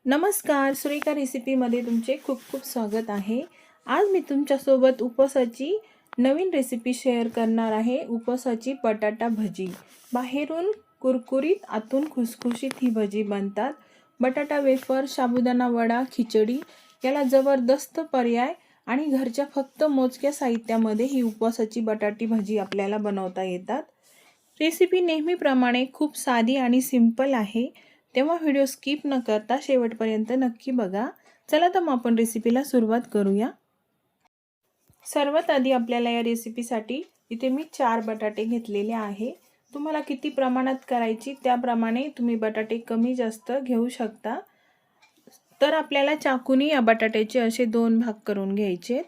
नमस्कार, सुरेखा रेसिपीमध्ये तुमचे खूप खूप स्वागत आहे। आज मी तुमच्यासोबत उपवासाची नवीन रेसिपी शेअर करणार आहे। उपवासाची बटाटा भजी। बाहेरून कुरकुरीत, आतून खुसखुशीत ही भजी बनतात। बटाटा वेफर, साबुदाणा वडा, खिचडी याला जबरदस्त पर्याय आणि घरच्या फक्त मोजक्या साहित्यामध्ये ही उपवासाची बटाटी भजी आपल्याला बनवता येतात। रेसिपी नेहमीप्रमाणे खूप साधी आणि सिंपल आहे, तेव्हा व्हिडिओ स्किप न करता शेवटपर्यंत नक्की बघा। चला तर मग आपण रेसिपीला सुरुवात करूया। सर्वात आधी आपल्याला या रेसिपीसाठी इथे मी 4 बटाटे घेतलेले आहे। तुम्हाला किती प्रमाणात करायची त्याप्रमाणे तुम्ही बटाटे कमी जास्त घेऊ शकता। तर आपल्याला चाकूने या बटाट्याचे असे 2 भाग करून घ्यायचे।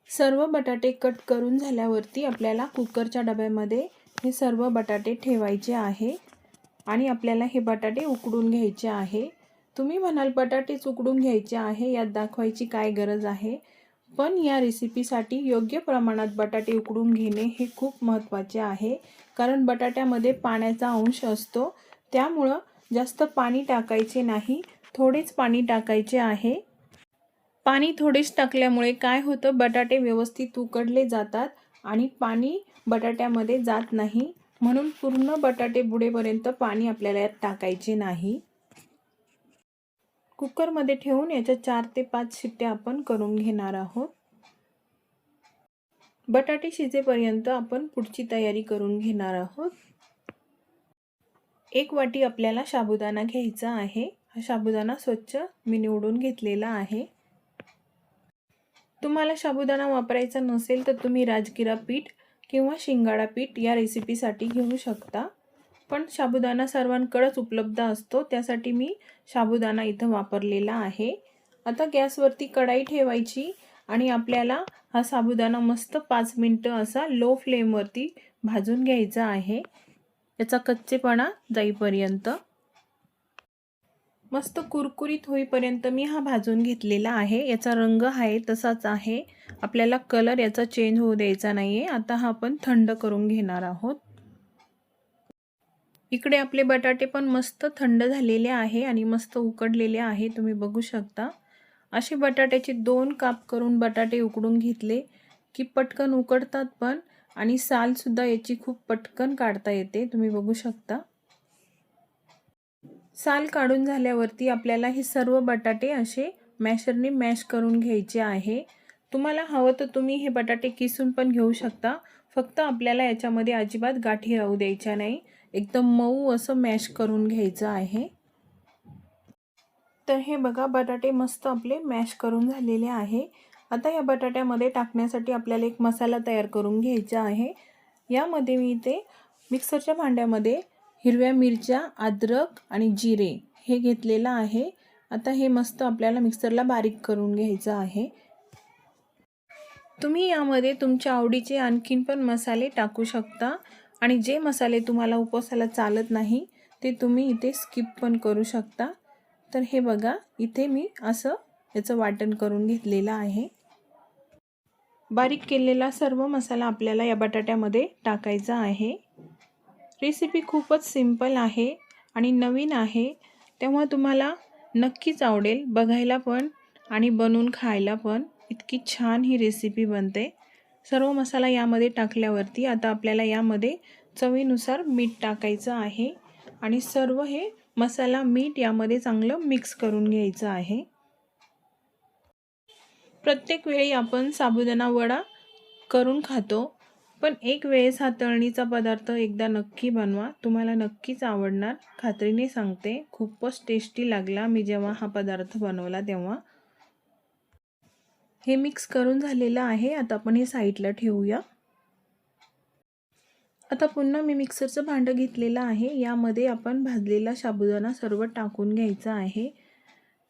सर्व बटाटे कट करून झाल्यावरती आपल्याला कुकरच्या डब्यामध्ये हे सर्व बटाटे ठेवायचे आहे आणि आपल्याला हे बटाटे उकडून घ्यायचे आहे। तुम्ही म्हणाल बटाटेच उकडून घ्यायचे आहे, यात दाखवायची काय गरज आहे? पण या रेसिपीसाठी योग्य प्रमाणात बटाटे उकडून घेणे हे खूप महत्त्वाचे आहे, कारण बटाट्यामध्ये पाण्याचा अंश असतो, त्यामुळे जास्त पाणी टाकायचे नाही, थोडेच पाणी टाकायचे आहे। पाणी थोडेच टाकल्यामुळे काय होतं, बटाटे व्यवस्थित उकडले जातात आणि पाणी बटाट्यामध्ये जात नाही, म्हणून पूर्ण बटाटे बुडेपर्यंत पाणी आपल्याला यात टाकायचे नाही। कुकरमध्ये ठेवून याच्या 4 ते 5 शिट्ट्या आपण करून घेणार आहोत। बटाटे शिजेपर्यंत आपण पुढची तयारी करून घेणार आहोत। 1 वाटी आपल्याला साबुदाणा घ्यायचा आहे। हा साबुदाणा स्वच्छ मी निवडून घेतलेला आहे। तुम्हाला साबुदाणा वापरायचा नसेल तर तुम्ही राजगिरा पीठ किंवा शिंगाडा पीठ या रेसिपीसाठी घेऊ शकता, पण साबुदाणा सर्वांकडेच उपलब्ध असतो, त्यासाठी मी साबुदाणा इथं वापरलेला आहे। आता गॅसवरती कढाई ठेवायची आणि आपल्याला हा साबुदाणा मस्त 5 मिनिटं असा लो फ्लेमवरती भाजून घ्यायचा आहे, याचा कच्चेपणा जाईपर्यंत। मस्त कुरकुरीत होईपर्यंत मी हा भाजून घेतलेला आहे। याचा रंग आहे तसाच आहे, आपल्याला कलर याचा चेंज होऊ द्यायचा नाहीये। आता हा आपण थंड करून घेणार आहोत। इकडे आपले बटाटे पण मस्त थंड झालेले आहे आणि मस्त उकडलेले आहे, तुम्ही बघू शकता। असे बटाट्याचे 2 काप करून बटाटे उकडून घेतले की पटकन उकडतात पण, आणि साल सुद्धा याची खूप पटकन काढता येते, तुम्ही बघू शकता। साल काढून झाल्यावरती आपल्याला हे सर्व बटाटे असे मॅशरने मॅश करून घ्यायचे आहे। तुम्हाला हवं तर तुम्ही हे बटाटे किसून पण घेऊ शकता, फक्त आपल्याला याच्यामध्ये अजिबात गाठी राहू द्यायच्या नाही, एकदम मऊ असं मॅश करून घ्यायचं आहे। तर हे बघा, बटाटे मस्त आपले मॅश करून झालेले आहे। आता या बटाट्यामध्ये टाकण्यासाठी आपल्याला एक मसाला तयार करून घ्यायचा आहे। यामध्ये मी इथे मिक्सरच्या भांड्यामध्ये हिरव्या मिरच्या, अद्रक आणि जिरे हे घेतलेलं आहे। आता हे मस्त आपल्याला मिक्सरला बारीक करून घ्यायचं आहे। तुम्ही यामध्ये तुमच्या आवडीचे आणखीन पण मसाले टाकू शकता, आणि जे मसाले तुम्हाला उपवासाला चालत नाही ते तुम्ही इथे स्किप पण करू शकता। तर हे बघा, इथे मी असं याचं वाटण करून घेतलेलं आहे। बारीक केलेला सर्व मसाला आपल्याला या बटाट्यामध्ये टाकायचा आहे। रेसिपी खूपच सिंपल आहे आणि नवीन आहे, तेव्हा तुम्हाला नक्कीच आवडेल बघायला पण आणि बनवून खायला पण। इतकी छान ही रेसिपी बनते। सर्व मसाला यामध्ये टाकल्यावरती आता आपल्याला यामध्ये चवीनुसार मीठ टाकायचं आहे आणि सर्व हे मसाला मीठ यामध्ये चांगलं मिक्स करून घ्यायचं आहे। प्रत्येक वेळी आपण साबुदाणा वडा करून खातो, पण एक वेळेस हा तळणीचा पदार्थ एकदा नक्की बनवा, तुम्हाला नक्कीच आवडणार, खात्रीने सांगते। खूपच टेस्टी लागला मी जेव्हा हा पदार्थ बनवला तेव्हा। हे मिक्स करून झालेलं आहे, आता आपण हे साईडला ठेवूया। आता पुन्हा मी मिक्सरचं भांडं घेतलेलं आहे, यामध्ये आपण भाजलेला साबुदाणा सर्व टाकून घ्यायचा आहे।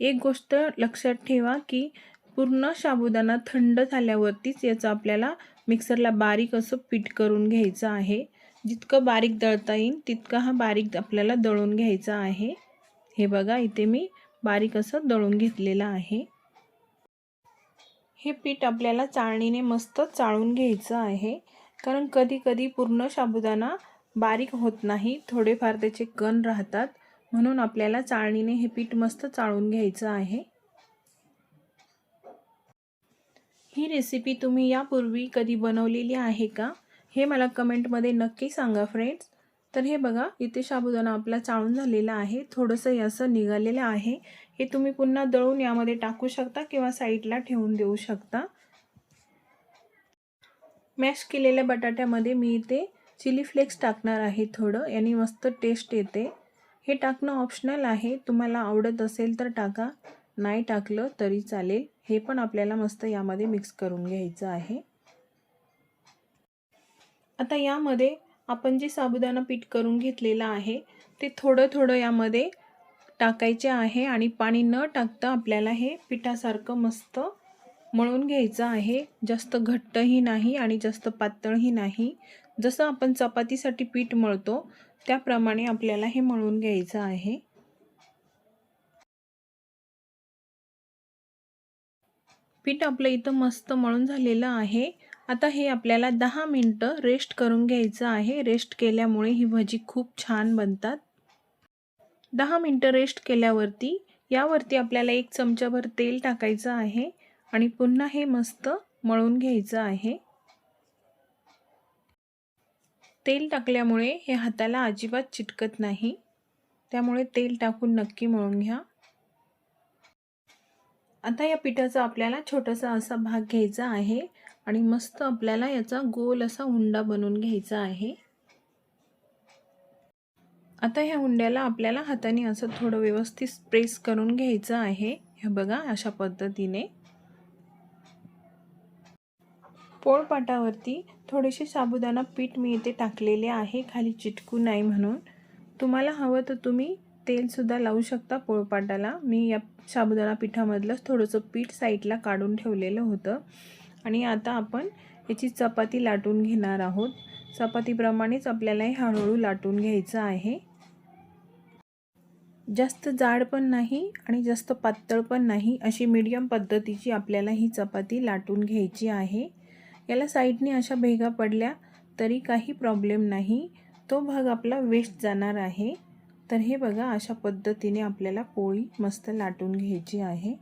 एक गोष्ट लक्षात ठेवा की पूर्ण साबुदाणा थंड झाल्यावरतीच याचं आपल्याला मिक्सरला बारीक असं पीठ करून घ्यायचं आहे। जितकं बारीक दळता येईल तितका हा बारीक आपल्याला दळून घ्यायचा आहे। हे बघा, इथे मी बारीक असं दळून घेतलेलं आहे। हे पीठ आपल्याला चाळणीने मस्त चाळून घ्यायचं आहे, कारण कधी कधी पूर्ण साबुदाणा बारीक होत नाही, थोडेफार त्याचे कण राहतात, म्हणून आपल्याला चाळणीने हे पीठ मस्त चाळून घ्यायचं आहे। ही रेसिपी तुम्ही यापूर्वी कधी बनवलेली आहे का हे मला कमेंटमध्ये नक्की सांगा फ्रेंड्स। तर हे बघा इथे साबुदाणा आपला चाळून झालेला आहे, थोडंसं असं निघालेलं आहे। हे तुम्ही पुन्हा दळून यामध्ये टाकू शकता किंवा साईडला ठेवून देऊ शकता। मॅश केलेल्या बटाट्यामध्ये मी इथे चिली फ्लेक्स टाकणार आहे थोडं, याने मस्त टेस्ट येते। हे टाकणं ऑप्शनल आहे, तुम्हाला आवडत असेल तर टाका, नाही टाकलं तरी चालेल। हे पण आपल्याला मस्त यामध्ये मिक्स करून घ्यायचं आहे। आता यामध्ये आपण जे साबुदाणा पीठ करून घेतलेलं आहे ते थोडं थोडं यामध्ये टाकायचे आहे आणि पाणी न टाकता आपल्याला हे पिठासारखं मस्त मळून घ्यायचं आहे। जास्त घट्टही नाही आणि जास्त पातळही नाही, जसं आपण चपातीसाठी पीठ मळतो त्याप्रमाणे आपल्याला हे मळून घ्यायचं आहे। पीठ आपलं इथं मस्त मळून झालेलं आहे। आता हे आपल्याला 10 मिनिटं रेस्ट करून घ्यायचं आहे। रेस्ट केल्यामुळे ही भजी खूप छान बनतात। 10 मिनिटं रेस्ट केल्यावरती यावरती आपल्याला 1 चमचाभर तेल टाकायचं आहे आणि पुन्हा हे मस्त मळून घ्यायचं आहे। तेल टाकल्यामुळे हे हाताला अजिबात चिटकत नाही, त्यामुळे तेल टाकून नक्की मळून घ्या। आता या पिठाचा आपल्याला छोटासा असा भाग घ्यायचा आहे आणि मस्त आपल्याला याचा गोल असा उंडा बनवून घ्यायचा आहे। आता ह्या उंड्याला आपल्याला हाताने असं थोडं व्यवस्थित प्रेस करून घ्यायचं आहे। हे बघा अशा पद्धतीने। पोळपाटावरती थोडेसे साबुदाणा पीठ मी इथे टाकलेले आहे खाली चिटकू नाही म्हणून। तुम्हाला हवं तर तुम्ही तेल सुद्धा लावू शकता पोळपाटाला। मी या साबुदाणा पिठामधलं थोडंसं पीठ साईडला काढून ठेवलेलं होतं आणि आता आपण याची चपाती लाटून घेणार आहोत। चपातीप्रमाणेच आपल्याला हे हळूहळू लाटून घ्यायचं आहे। जास्त जाड पण नाही आणि जास्त पातळ पण नाही, अशी मीडियम पद्धतीची आपल्याला ही चपाती लाटून घ्यायची आहे। याला साईडने अशा भेगा पडल्या तरी काही प्रॉब्लेम नाही, तो भाग आपला वेस्ट जाणार आहे। तर हे बघा अशा पद्धतीने आपल्याला पोळी मस्त लाटून घ्यायची आहे।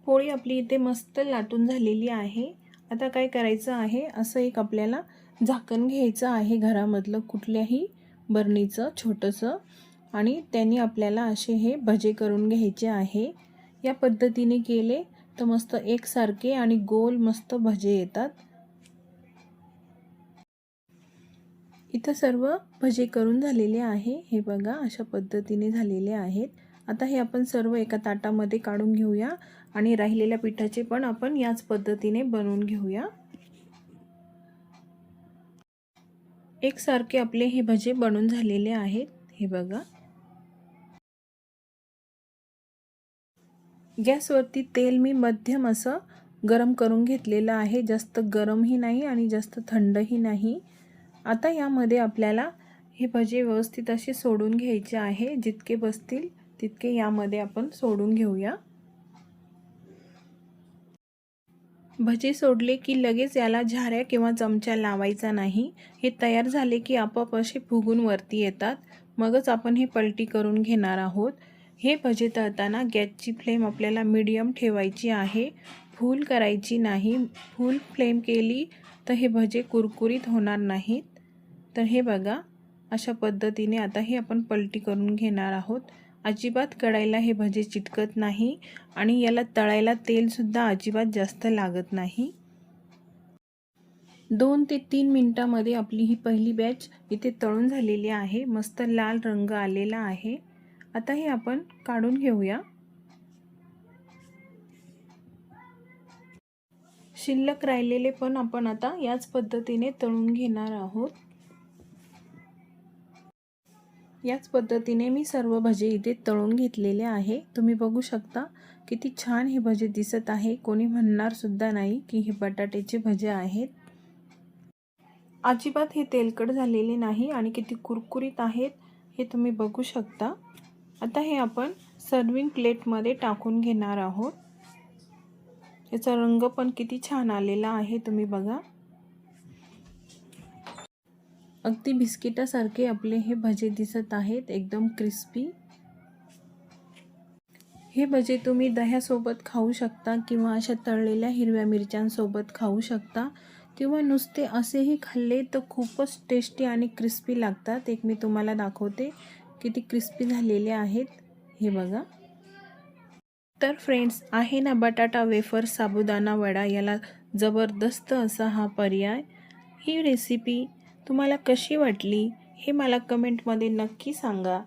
पोळी आपली इथे मस्त लाटून झालेली आहे। आता काय करायचं आहे, असं एक आपल्याला झाकण घ्यायचं आहे घरामधलं कुठल्याही बरणीचं छोटंसं, आणि त्यांनी आपल्याला असे हे भजे करून घ्यायचे आहे। या पद्धतीने केले तर मस्त एकसारखे आणि गोल मस्त भजे येतात। इथं सर्व भजे करून झालेले आहे, हे बघा अशा पद्धतीने झालेले आहेत। आता हे आपण सर्व एका ताटामध्ये काढून घेऊया आणि राहिलेल्या पिठाचे पण आपण याच पद्धतीने बनवून घेऊया। एकसारखे आपले हे भजे बनून झालेले आहेत, हे बघा। गॅसवरती तेल मी मध्यम असं गरम करून घेतलेलं आहे, जास्त गरमही नाही आणि जास्त थंडही नाही। आता यामध्ये आपल्याला हे भजे व्यवस्थित असे सोडून घ्यायचे आहे, जितके बसतील तितके यामध्ये आपण सोडून घेऊया। भजे सोडले की लगेच याला झाऱ्या किंवा चमचा लावायचा नाही, हे तयार झाले की आपोआप असे फुगून वरती येतात, मगच आपण हे पलटी करून घेणार आहोत। हे भजे तळताना गॅसची फ्लेम आपल्याला मीडियम ठेवायची आहे, फुल करायची नाही। फुल फ्लेम केली तर हे भजे कुरकुरीत होणार नाहीत। तर हे बघा अशा पद्धतीने आता हे आपण पलटी करून घेणार आहोत। अजिबात कढईला हे भजे चिटकत नाही आणि याला तळायला तेल सुद्धा अजिबात जास्त लागत नाही। 2 ते 3 मिनिटांमध्ये आपली ही पहिली बॅच इथे तळून झालेली आहे, मस्त लाल रंग आलेला आहे। आता हे आपण काढून घेऊया। शिल्लक राहिलेले पण आपण आता याच पद्धतीने तळून घेणार आहोत। याच पद्धतीने मी सर्व भजे इथे तळून घेतलेले आहे। तुम्ही बघू शकता किती छान हे भजे दिसत आहे, कोणी म्हणणार सुद्धा नाही की हे बटाट्याचे भजे आहेत। अजिबात हे तेलकट झालेले नाही आणि किती कुरकुरीत आहेत हे तुम्ही बघू शकता। आता हे आपण सर्विंग प्लेटमध्ये टाकून घेणार आहोत। याचा रंग पण किती छान आलेला आहे, तुम्ही बघा। अगदी बिस्किटासारखे आपले हे भजे दिसत आहेत, एकदम क्रिस्पी. हे भजे तुम्ही दह्यासोबत खाऊ शकता किंवा अशा तळलेल्या हिरव्या मिरच्यांसोबत खाऊ शकता किंवा नुसते असेही खाल्ले तर खूपच टेस्टी आणि क्रिस्पी लागतात. एक मी तुम्हाला दाखवते किती क्रिस्पी झालेले आहेत, हे बघा. तर फ्रेंड्स, आहे ना बटाटा वेफर साबुदाणा वडा, याला जबरदस्त असा हा पर्याय. ही रेसिपी तुम्हाला कशी वाटली हे मला कमेंटमध्ये नक्की सांगा.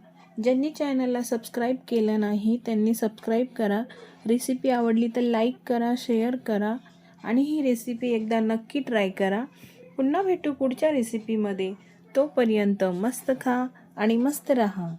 ज्यांनी चॅनलला सबस्क्राईब केलं नाही त्यांनी सबस्क्राईब करा. रेसिपी आवडली तर लाईक करा, शेअर करा आणि ही रेसिपी एकदा नक्की ट्राय करा. पुन्हा भेटू पुढच्या रेसिपीमध्ये. तोपर्यंत मस्त खा आणि मस्त रहा.